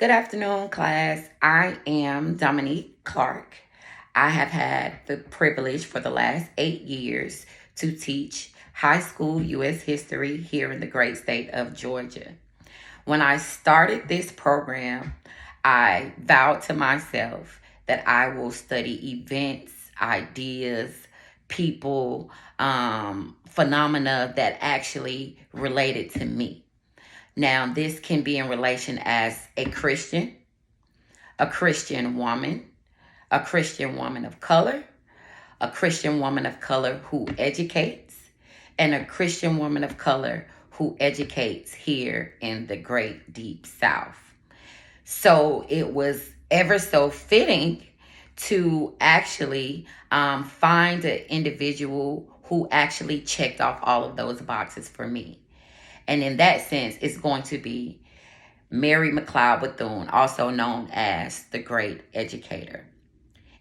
Good afternoon, class. I am Dominique Clark. I have had the privilege for the last 8 years to teach high school U.S. history here in the great state of Georgia. When I started this program, I vowed to myself that I will study events, ideas, people, phenomena that actually related to me. Now, this can be in relation as a Christian woman, a Christian woman of color, a Christian woman of color who educates, and a Christian woman of color who educates here in the great deep South. So it was ever so fitting to actually find an individual who actually checked off all of those boxes for me. And in that sense, it's going to be Mary McLeod Bethune, also known as the Great Educator.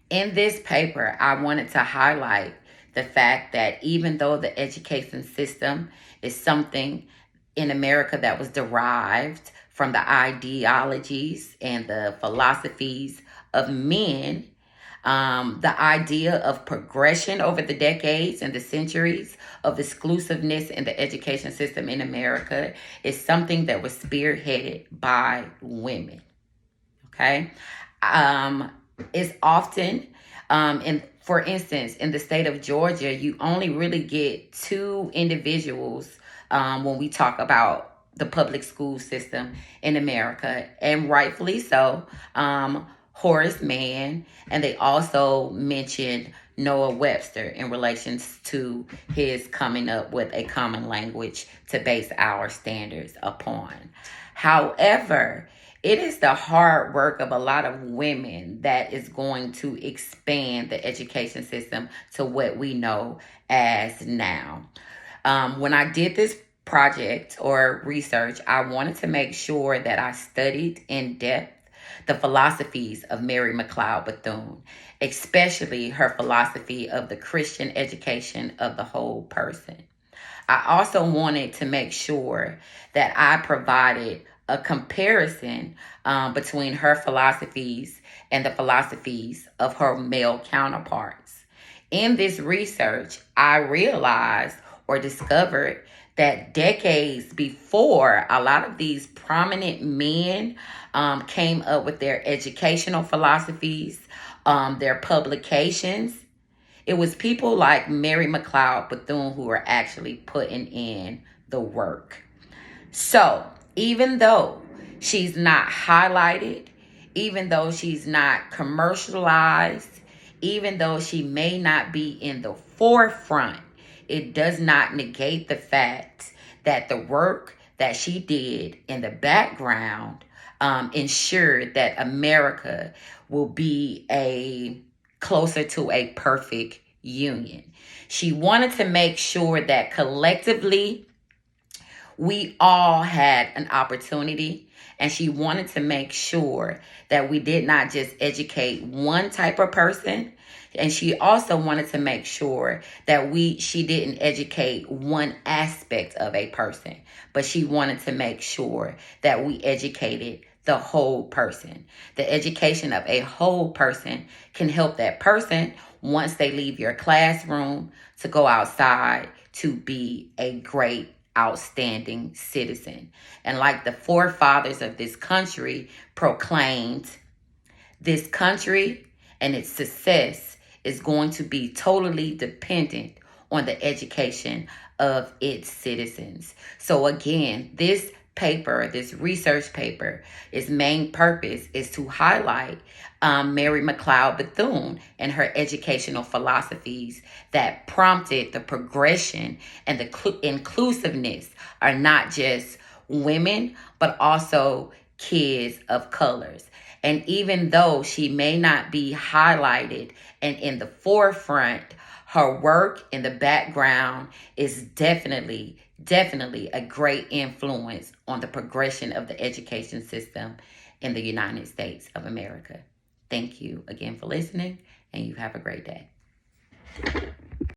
In this paper, I wanted to highlight the fact that even though the education system is something in America that was derived from the ideologies and the philosophies of men, the idea of progression over the decades and the centuries of exclusiveness in the education system in America is something that was spearheaded by women. Okay? It's often, for instance, in the state of Georgia, you only really get two individuals when we talk about the public school system in America, and rightfully so. Horace Mann, and they also mentioned Noah Webster in relation to his coming up with a common language to base our standards upon. However, it is the hard work of a lot of women that is going to expand the education system to what we know as now. When I did this project or research, I wanted to make sure that I studied in depth the philosophies of Mary McLeod Bethune, especially her philosophy of the Christian education of the whole person. I also wanted to make sure that I provided a comparison between her philosophies and the philosophies of her male counterparts. In this research, I realized or discovered that decades before a lot of these prominent men came up with their educational philosophies, their publications, it was people like Mary McLeod Bethune who were actually putting in the work. So even though she's not highlighted, even though she's not commercialized, even though she may not be in the forefront, it does not negate the fact that the work that she did in the background ensured that America will be closer to a perfect union. She wanted to make sure that collectively we all had an opportunity, and she wanted to make sure that we did not just educate one type of person. And she also wanted to make sure that she didn't educate one aspect of a person, but she wanted to make sure that we educated the whole person. The education of a whole person can help that person, once they leave your classroom, to go outside to be a great, outstanding citizen. And like the forefathers of this country proclaimed, this country and its success is going to be totally dependent on the education of its citizens. So again, this research paper, its main purpose is to highlight Mary McLeod Bethune and her educational philosophies that prompted the progression and the inclusiveness are not just women, but also kids of colors. And even though she may not be highlighted and in the forefront, her work in the background is definitely a great influence on the progression of the education system in the United States of America. Thank you again for listening, and you have a great day.